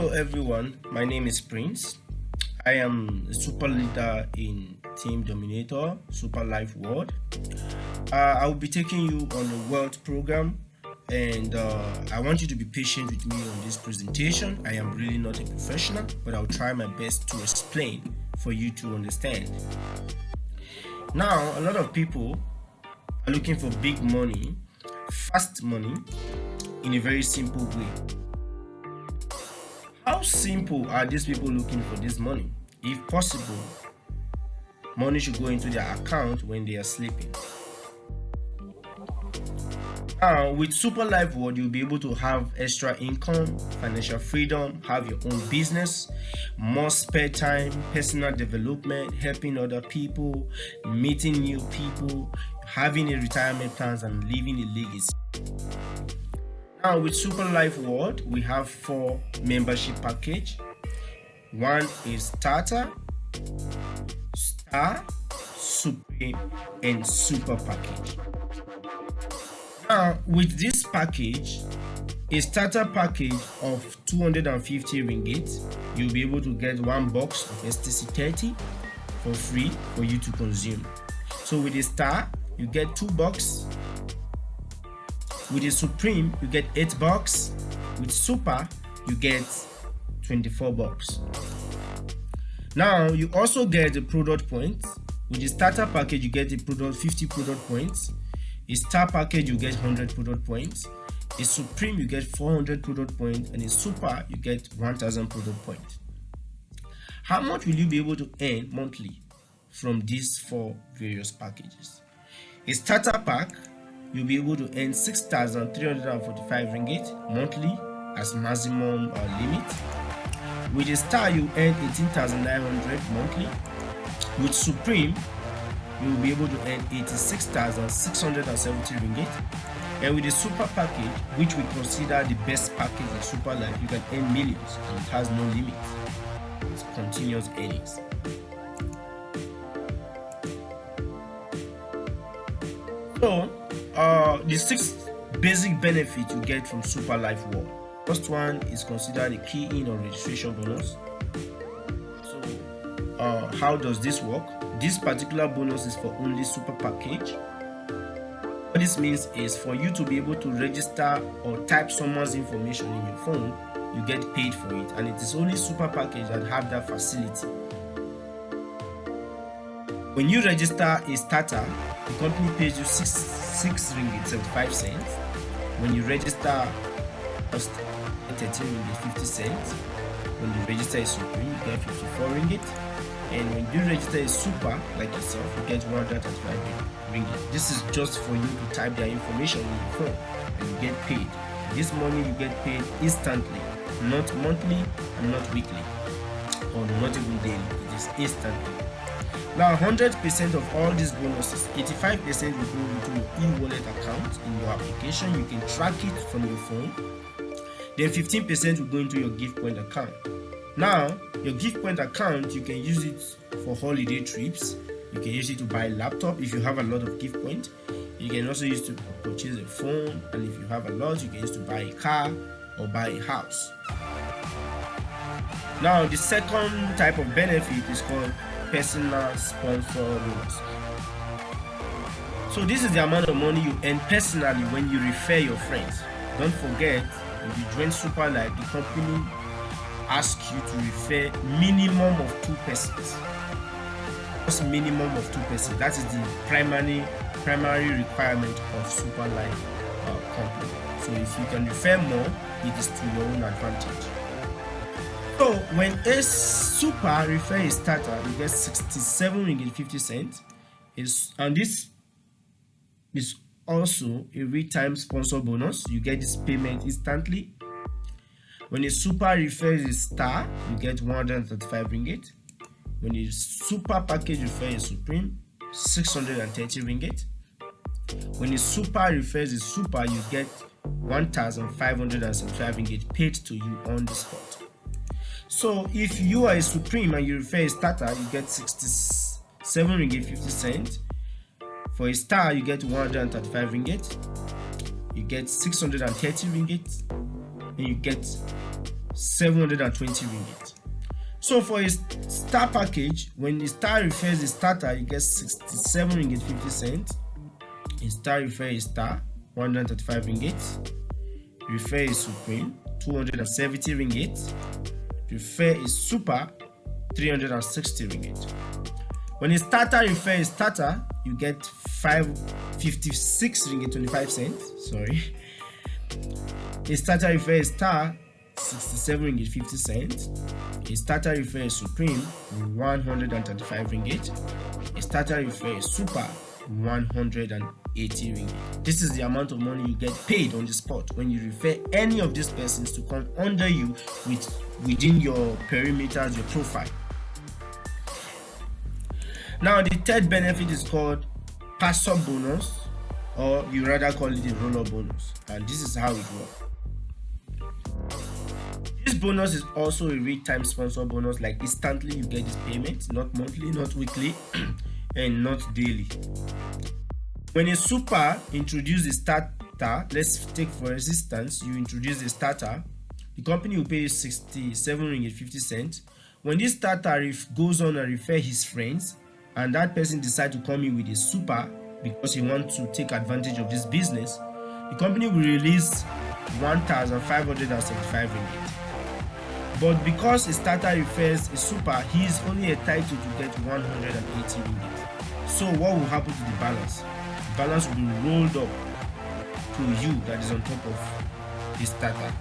Hello everyone, my name is Prince. I am a super leader in Team Dominator, SUPERLIFEWORLD. I will be taking you on the world program, and I want you to be patient with me on this presentation. I am really not a professional, but I'll try my best to explain for you to understand. Now, a lot of people are looking for big money, fast money, in a very simple way. How simple are these people looking for this money? If possible, money should go into their account when they are sleeping. Now, with SUPERLIFEWORLD, you'll be able to have extra income, financial freedom, have your own business, more spare time, personal development, helping other people, meeting new people, having a retirement plans, and leaving a legacy. Now, with SUPERLIFEWORLD, we have 4 membership package. One is Starter, Star, Supreme, and Super package. Now, with this package, a starter package of 250 ringgit, you'll be able to get 1 box of STC30 for free for you to consume. So with a Star, you get 2 boxes. With a Supreme, you get 8 boxes. With Super, you get 24 boxes. Now, you also get the product points. With the starter package, you get 50 product points. A Star package, you get 100 product points. A Supreme, you get 400 product points. And a Super, you get 1000 product points. How much will you be able to earn monthly from these 4 various packages? A starter pack, you'll be able to earn 6,345 ringgit monthly as maximum limit. With a Star, you earn 18,900 monthly. With Supreme, you'll be able to earn 86,670 ringgit. And with the Super package, which we consider the best package in SUPERLIFE, you can earn millions and it has no limit. It's continuous earnings. So, the 6 basic benefits you get from SUPERLIFEWORLD. First one is considered a key-in or registration bonus. So, how does this work? This particular bonus is for only Super package. What this means is for you to be able to register or type someone's information in your phone, you get paid for it, and it is only Super package that have that facility. When you register a starter, the company pays you 6 ringgit 75 cents. When you register 13 ringgit 50 cents. When you register a Supreme, you get 54 ringgit. And when you register a Super like yourself, you get 135 ringgit. This is just for you to type their information in your phone and you get paid. This money you get paid instantly, not monthly and not weekly, or not even daily. It is instantly. Now, 100% of all these bonuses, 85% will go into your e-wallet account in your application. You can track it from your phone. Then 15% will go into your gift point account. Now, your gift point account, you can use it for holiday trips. You can use it to buy a laptop if you have a lot of gift points. You can also use it to purchase a phone, and if you have a lot, you can use it to buy a car or buy a house. Now, the second type of benefit is called personal sponsor bonus. So this is the amount of money you earn personally when you refer your friends. Don't forget, if you join SUPERLIFE, the company asks you to refer minimum of 2 persons. Just minimum of 2 persons. That is the primary requirement of SUPERLIFE company. So if you can refer more, it is to your own advantage. So when a Super refer a starter, you get 67 ringgit 50 cents. And this is also a real-time sponsor bonus. You get this payment instantly. When a Super refers a Star, you get 135 ringgit. When a Super package refers a Supreme, 630 ringgit. When a Super refers a Super, you get 1,575 ringgit paid to you on the spot. So if you are a Supreme and you refer a starter, you get 67 ringgit 50 cents. For a Star, you get 135 ringgit. You get 630 ringgit. And you get 720 ringgit. So for a star package, when the star refers a starter, you get 67 ringgit 50 cents. A star refer a star, 135 ringgit. Refer a supreme, 270 ringgit. Refer a super, 360 ringgit. When a starter refer a starter, you get 556 ringgit 25 cents. Sorry. A starter refer a star, 67 ringgit 50 cents. A starter refer a supreme, 135 ringgit. A starter refer a super, 180 ringgit. This is the amount of money you get paid on the spot when you refer any of these persons to come under you within your perimeters, your profile. Now the third benefit is called pass-up bonus, or you rather call it the roll-up bonus, and this is how it works. This bonus is also a real-time sponsor bonus, like instantly you get this payment, not monthly, not weekly, and not daily. When a super introduces a starter, let's take for instance, you introduce a starter, the company will pay you 67 ringgit 50 cents. When this starter goes on and refer his friends, and that person decides to come in with a super because he wants to take advantage of this business, the company will release 1,575 ringgit. But because a starter refers a super, he is only entitled to get 180 ringgit. So what will happen to the balance? The balance will be rolled up to you that is on top of the starter,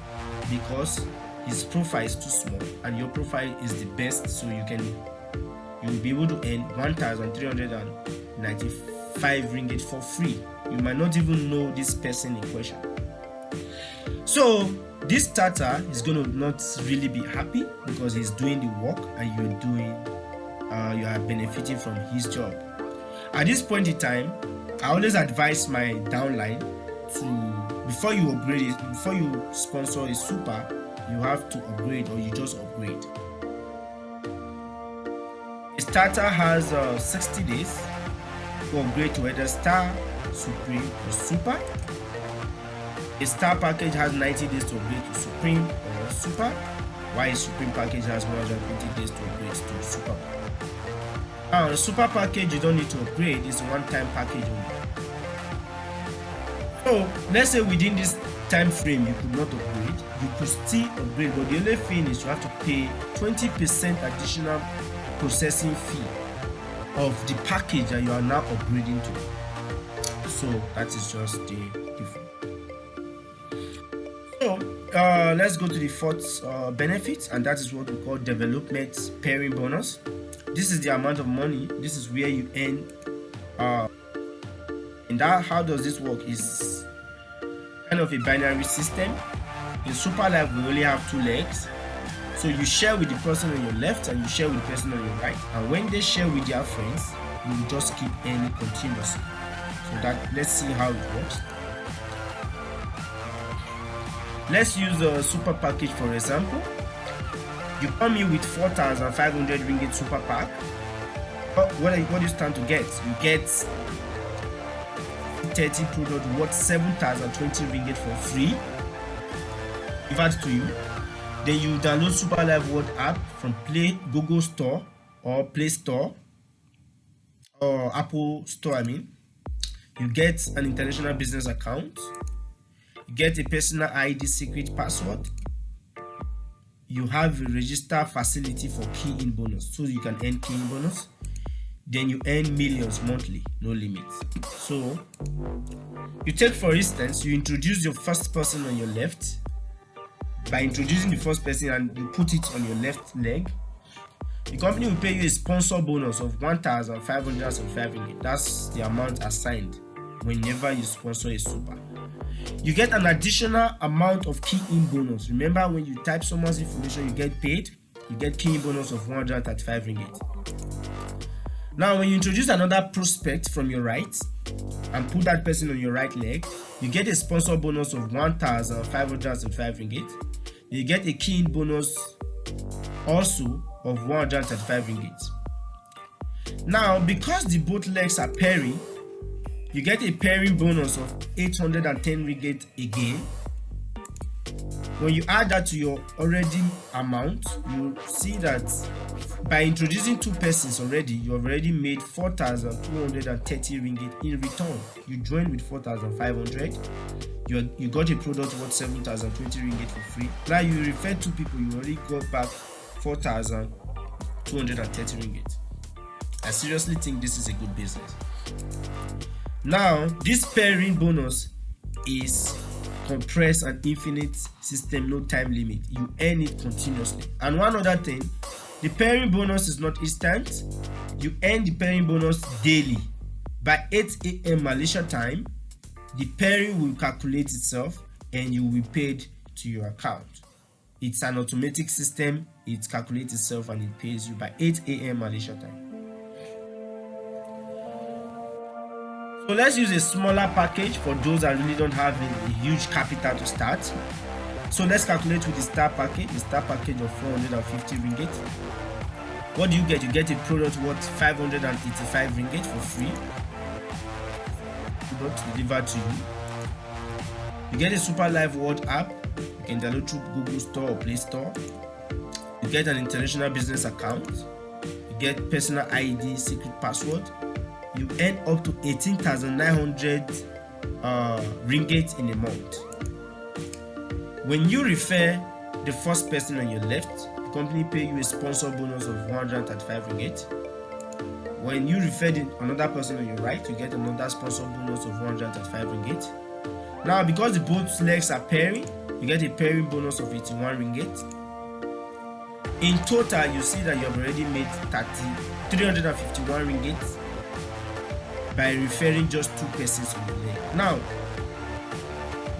because his profile is too small and your profile is the best, so you will be able to earn 1,395 ringgit for free. You might not even know this person in question. So this starter is going to not really be happy because he's doing the work and you are benefiting from his job. At this point in time, I always advise my downline to, before you upgrade it, before you sponsor a super, you have to upgrade, or you just upgrade. A starter has 60 days to upgrade to either star, supreme, or super. A star package has 90 days to upgrade to supreme or super, while a supreme package has 150 days to upgrade to super. Now, a super package you don't need to upgrade, it's a one-time package only. So let's say within this time frame you could not upgrade, you could still upgrade, but the only thing is you have to pay 20% additional processing fee of the package that you are now upgrading to. So that is just the difference. So let's go to the fourth benefit, and that is what we call development pairing bonus. This is the amount of money, this is where you earn, and that, how does this work, is kind of a binary system. In SUPERLIFE we only have two legs, so you share with the person on your left and you share with the person on your right, and when they share with their friends, you will just keep earning continuously. So that, let's see how it works. Let's use a super package for example. You come in with 4,500 ringgit super pack. What do you stand to get? You get 30 products worth 7,020 ringgit for free. Give that to you. Then you download SUPERLIFE World app from Google Store or Play Store or Apple Store. You get an international business account. You get a personal ID secret password. You have a register facility for key-in bonus, so you can earn key-in bonus. Then you earn millions monthly, no limit. So you take, for instance, you introduce your first person on your left. By introducing the first person and you put it on your left leg, the company will pay you a sponsor bonus of 1,575 ringgit. That's the amount assigned whenever you sponsor a super. You get an additional amount of key-in bonus. Remember, when you type someone's information, you get paid. You get key-in bonus of 135 ringgit. Now, when you introduce another prospect from your right and put that person on your right leg, you get a sponsor bonus of 1,575 ringgit. You get a key-in bonus also of 135 ringgit. Now, because the both legs are pairing, you get a pairing bonus of 810 ringgit again. when you add that to your already amount, you see that by introducing 2 persons already, you have already made 4,230 ringgit in return. You joined with 4,500. You got a product worth 7,020 ringgit for free. Now you refer 2 people, you already got back 4,230 ringgit. I seriously think this is a good business. Now, this pairing bonus is compressed and infinite system, no time limit. You earn it continuously. And one other thing, the pairing bonus is not instant. You earn the pairing bonus daily. By 8 a.m. Malaysia time, the pairing will calculate itself and you will be paid to your account. It's an automatic system. It calculates itself and it pays you by 8 a.m. Malaysia time. So let's use a smaller package for those that really don't have a huge capital to start. So let's calculate with the start package, of 450 ringgit. What do you get? You get a product worth 585 ringgit for free. Product delivered to you. You get a SUPERLIFEWORLD app. You can download through Google Store or Play Store. You get an international business account. You get personal ID, secret password. You earn up to 18,900 ringgit in a month. When you refer the first person on your left, the company pay you a sponsor bonus of 135 ringgit. When you refer another person on your right, you get another sponsor bonus of 135 ringgit. Now, because the both legs are pairing, you get a pairing bonus of 81 ringgit. In total, you see that you have already made 351 ringgit by referring just 2 persons on the leg. Now,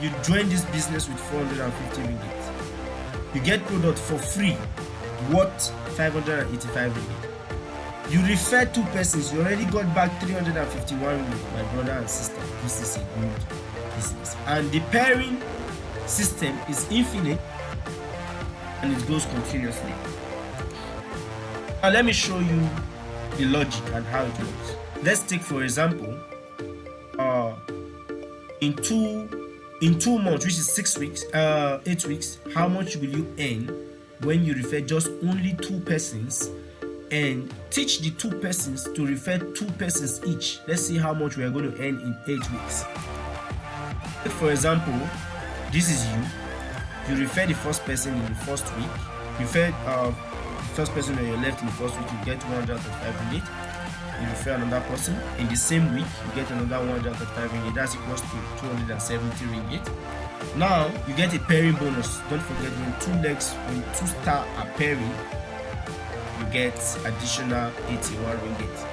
you join this business with 450 ringgit. You get product for free worth 585 ringgit. You refer 2 persons, you already got back 351 ringgit, my brother and sister. This is a good business. And the pairing system is infinite and it goes continuously. Now let me show you the logic and how it works. Let's take for example, in two months, which is 8 weeks, how much will you earn when you refer just only 2 persons and teach the 2 persons to refer 2 persons each? Let's see how much we are going to earn in 8 weeks. If, for example, this is you refer the first person in the first week, you refer the first person on your left in the first week, you get 135 ringgit. You refer another person in the same week, you get another 135 ringgit. That's equals to 270 ringgit. Now you get a pairing bonus. Don't forget, when 2 legs, when 2 stars are pairing, you get additional 81 ringgit.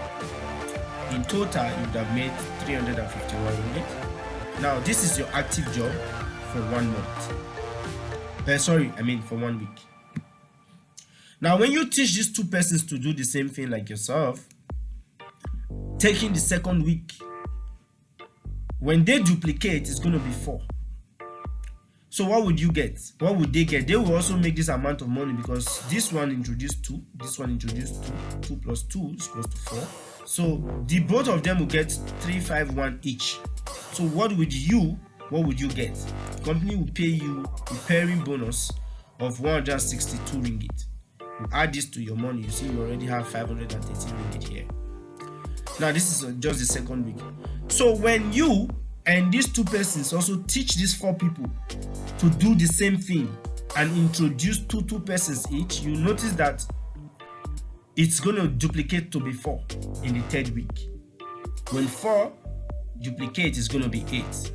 In total, you would have made 351 ringgit. Now this is your active job for 1 month. For 1 week. Now when you teach these 2 persons to do the same thing like yourself, taking the second week, when they duplicate, it's going to be 4. So what would you get? What would they get? They will also make this amount of money because this one introduced 2, this one introduced 2. 2 plus 2 is equals to 4. So the both of them will get 351 each. So what would you get? The company will pay you a pairing bonus of 162 ringgit. You add this to your money, you see you already have 513 ringgit here. Now this is just the second week. So when you and these 2 persons also teach these 4 people to do the same thing and introduce 2 persons each, you notice that it's going to duplicate to be 4 in the 3rd week. When 4 duplicate, it's going to be 8.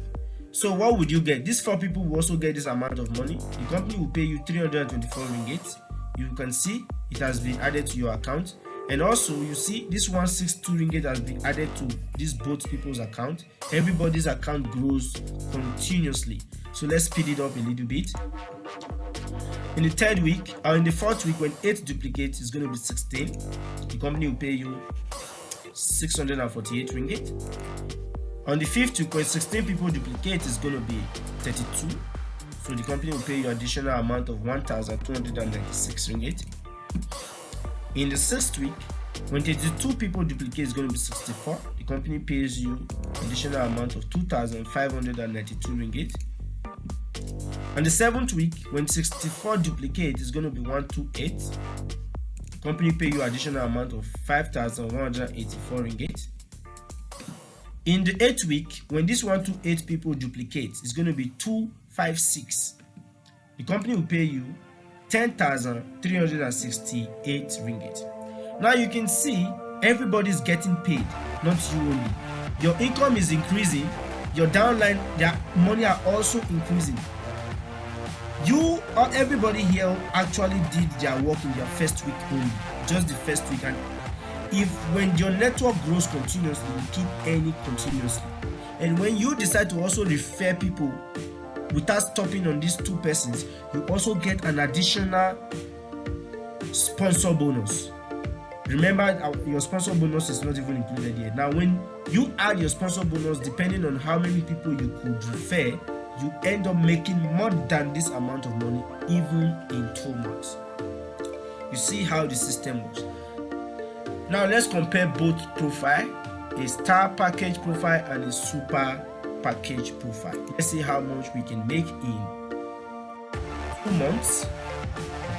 So what would you get? These 4 people will also get this amount of money. The company will pay you 324 ringgit. You can see it has been added to your account. And also you see this 162 ringgit has been added to this both people's account. Everybody's account grows continuously. So let's speed it up a little bit. In the 3rd week or in the 4th week, when 8 duplicates, it's going to be 16. The company will pay you 648 ringgit. On the 5th week, when 16 people duplicate, it's going to be 32. So the company will pay you additional amount of 1,296 ringgit. In the 6th week, when 32 people duplicate, it's going to be 64. The company pays you additional amount of 2,592 ringgit. On the 7th week, when 64 duplicate, is going to be 128. The company pay you additional amount of 5,184 ringgit. In the 8th week, when this 128 people duplicate, it's going to be 256. The company will pay you 10,368 ringgit. Now you can see everybody's getting paid, not you only. Your income is increasing, your downline, their money are also increasing. You or everybody here actually did their work in their first week only, just the first week. And if when your network grows continuously, you keep earning continuously. And when you decide to also refer people without stopping on these 2 persons, you also get an additional sponsor bonus. Remember, your sponsor bonus is not even included here. Now, when you add your sponsor bonus, depending on how many people you could refer, you end up making more than this amount of money even in 2 months. You see how the system works. Now let's compare both profile, a star package profile and a super package profile. Let's see how much we can make in 2 months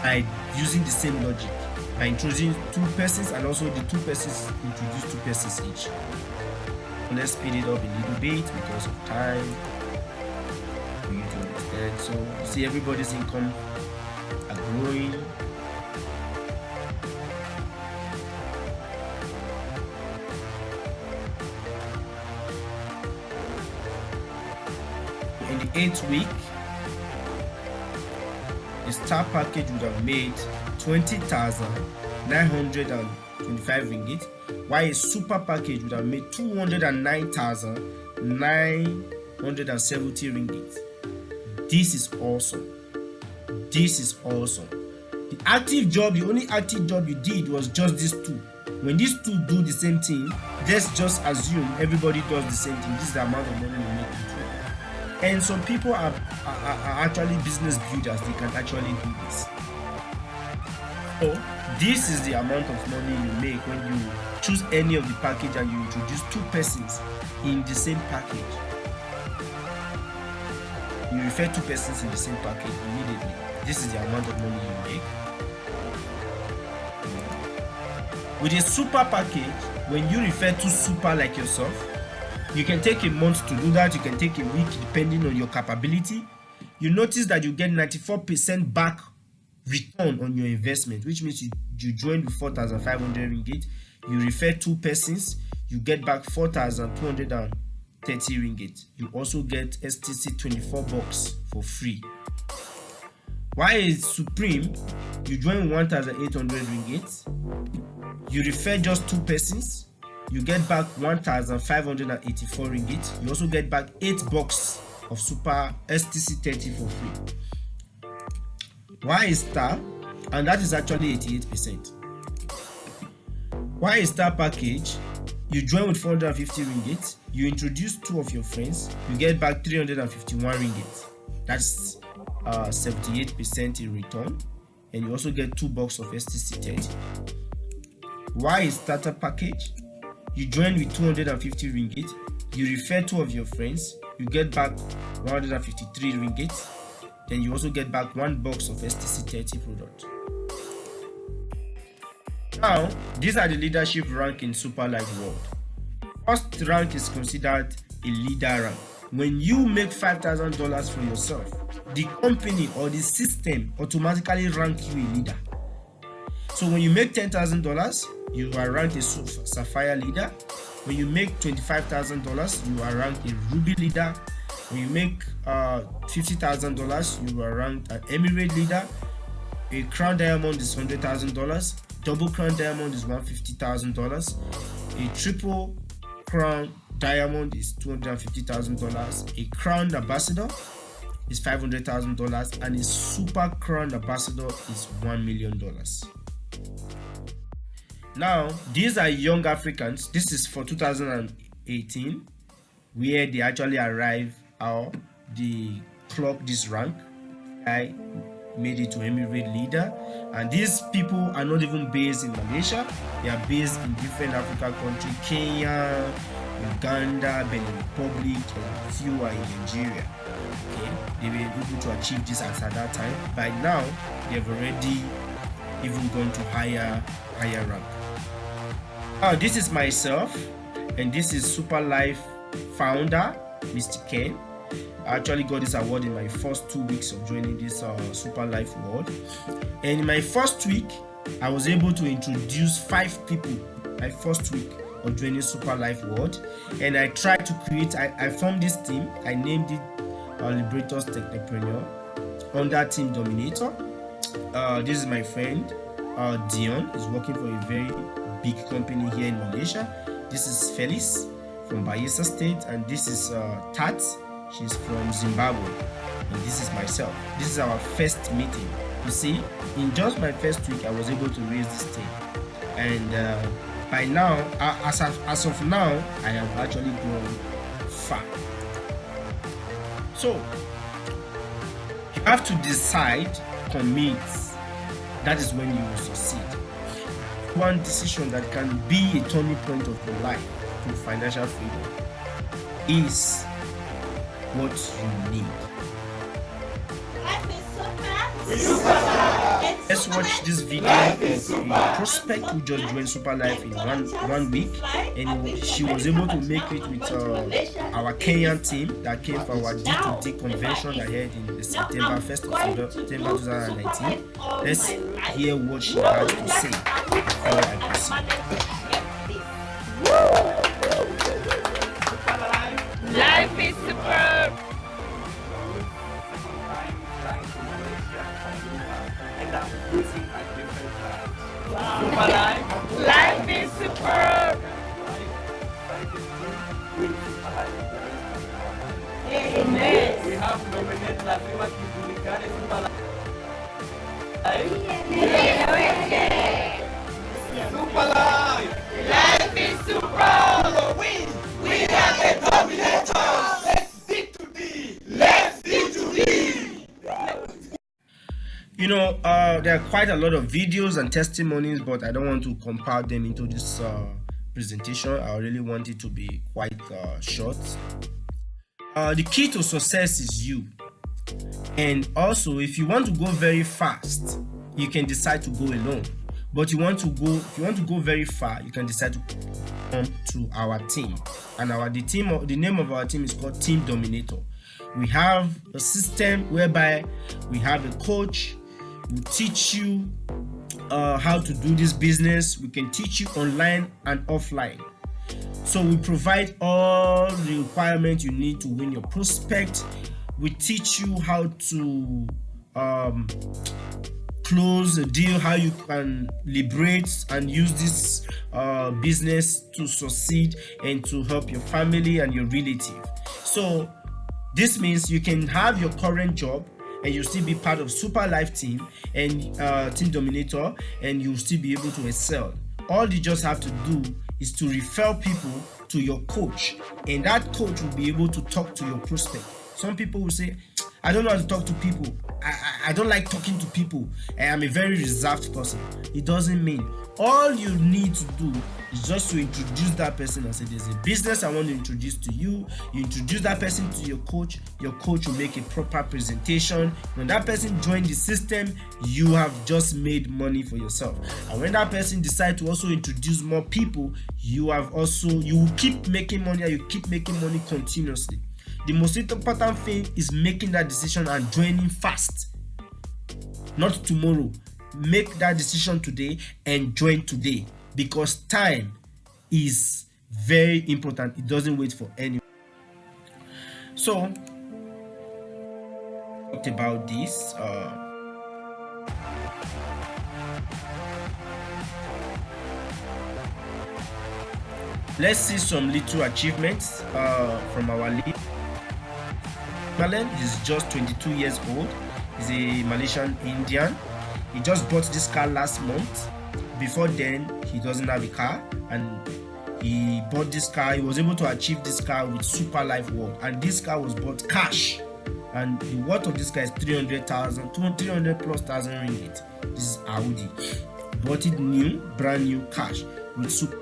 by using the same logic, by introducing 2 persons, and also the 2 persons introduce 2 persons each. Let's speed it up a little bit because of time for you to understand. So you see everybody's income are growing. In the 8th week, the star package would have made 20,925 ringgit, while a super package would have made 209,970 ringgit. This is awesome. This is awesome. The active job, the only active job you did was just these 2. When these 2 do the same thing, let's just assume everybody does the same thing. This is the amount of money you make in 2. And some people are actually business builders. They can actually do this. So this is the amount of money you make when you choose any of the package and you introduce 2 persons in the same package. You refer 2 persons in the same package immediately. This is the amount of money you make. With a super package, when you refer to super like yourself, you can take a month to do that. You can take a week depending on your capability. You notice that you get 94% back return on your investment, which means you join with 4,500 ringgit. You refer 2 persons, you get back 4,230 ringgit. You also get STC 24 bucks for free. While it's Supreme, you join 1,800 ringgit. You refer just 2 persons, you get back 1,584 ringgit. You also get back 8 bucks of super STC 30 for free. Why is star? And that is actually 88%. Why is star package? You join with 450 ringgit. You introduce 2 of your friends. You get back 351 ringgit. That's 78% in return. And you also get 2 bucks of STC 30. Why is starter package? You join with 250 ringgit. You refer 2 of your friends. You get back 153 ringgit. Then you also get back 1 box of STC 30 product. Now, these are the leadership rank in SUPERLIFEWORLD. First rank is considered a leader rank. When you make $5,000 for yourself, the company or the system automatically rank you a leader. So when you make $10,000, you are ranked a Sapphire leader. When you make $25,000, you are ranked a Ruby leader. When you make $50,000, you are ranked an Emirate leader. A Crown Diamond is $100,000. Double Crown Diamond is $150,000. A Triple Crown Diamond is $250,000. A Crown Ambassador is $500,000, and a Super Crown Ambassador is $1 million. Now, these are young Africans. This is for 2018, where they actually arrive or they clock this rank. I made it to Emirate leader, and these people are not even based in Malaysia. They are based in different African countries: Kenya, Uganda, Benin Republic, and a few are in Nigeria. Okay, they were able to achieve this at that time. By now, they've already even gone to higher rank. Now, this is myself, and this is SUPERLIFE founder, Mr. Ken. I actually got this award in my first 2 weeks of joining this SUPERLIFE world. And in my first week, I was able to introduce 5 people. My first week of joining SUPERLIFE world, and I tried to create. I formed this team. I named it Liberators Technopreneur under Team Dominator. This is my friend Dion. He's working for a very big company here in Malaysia. This is Felice from Bayelsa State, and this is Tat. She's from Zimbabwe, and this is myself. This is our first meeting. You see, in just my first week, I was able to raise this team, and by now, as of now, I have actually grown far. So you have to decide, commit. That is when you will succeed. One decision that can be a turning point of your life to financial freedom is what you need. Let's watch this video of a prospect who just joined SUPERLIFE in one week, and she was able to make it with our Kenyan team that came for our D2D convention that held in September 1st of September 2019. Let's hear what she has to say before I proceed. Life is superb! Life is superb! Amen. We have nominated Lazima Kijulikane SUPERLIFE. SUPERLIFE! Life is superb! We are the Dominators! Let's D2D! Let's D2D! You know, there are quite a lot of videos and testimonies, but I don't want to compile them into this presentation. I really want it to be quite short. The key to success is you. And also, if you want to go very fast, you can decide to go alone. But if you want to go very far, you can decide to come to our team. And the name of our team is called Team Dominator. We have a system whereby we have a coach who teach you how to do this business. We can teach you online and offline. So we provide all the requirements you need to win your prospect. We teach you how to close a deal, how you can liberate and use this business to succeed and to help your family and your relative. So this means you can have your current job and you'll still be part of SUPERLIFE team and Team Dominator, and you'll still be able to excel. All you just have to do is to refer people to your coach, and that coach will be able to talk to your prospect. Some people will say, I don't know how to talk to people. I don't like talking to people. I am a very reserved person. It doesn't mean. All you need to do is just to introduce that person and say, there's a business I want to introduce to you. You introduce that person to your coach will make a proper presentation. When that person joins the system, you have just made money for yourself. And when that person decides to also introduce more people, you will keep making money, and you keep making money continuously. The most important thing is making that decision and joining fast, not tomorrow. Make that decision today and join today, because time is very important. It doesn't wait for anyone. So talked about this. Let's see some little achievements from our lead. Malan is just 22 years old. He's a Malaysian Indian. He just bought this car last month. Before then, he doesn't have a car, and he bought this car. He was able to achieve this car with SUPERLIFE World, and this car was bought cash. And the worth of this car is 300 plus thousand ringgit. This is Audi. Bought it new, brand new, cash with Super.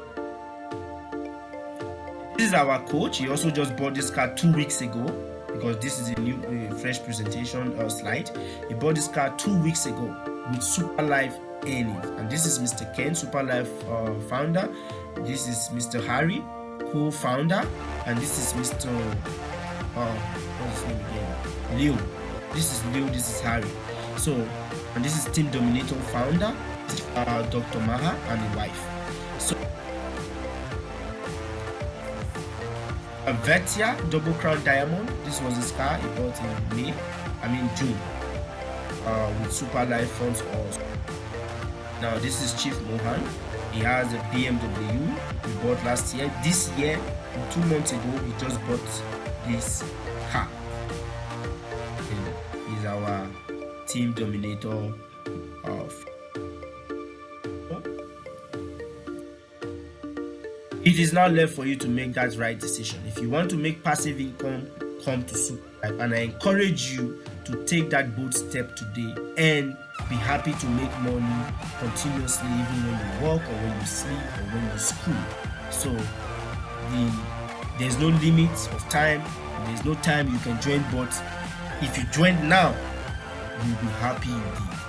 This is our coach. He also just bought this car 2 weeks ago, because this is a new fresh presentation slide. He bought this car 2 weeks ago with SUPERLIFE earnings. And this is Mr. Ken, SUPERLIFE founder. This is Mr. Harry, co-founder, and this is Mr. What's his name again? Leo. This is Leo. This is Harry. So, and this is Team Dominator founder, Dr. Maha, and the wife. So, a Vetia double crown diamond. This was his car he bought in June, with SUPERLIFE funds also. Now this is Chief Mohan. He has a BMW he bought last year. This year, 2 months ago, he just bought this car. And he's our Team Dominator of. It is now left for you to make that right decision. If you want to make passive income, come to SUPERLIFE, and I encourage you to take that bold step today and be happy to make money continuously, even when you work or when you sleep or when you school. So there's no limit of time. There's no time you can join, but if you join now, you'll be happy indeed.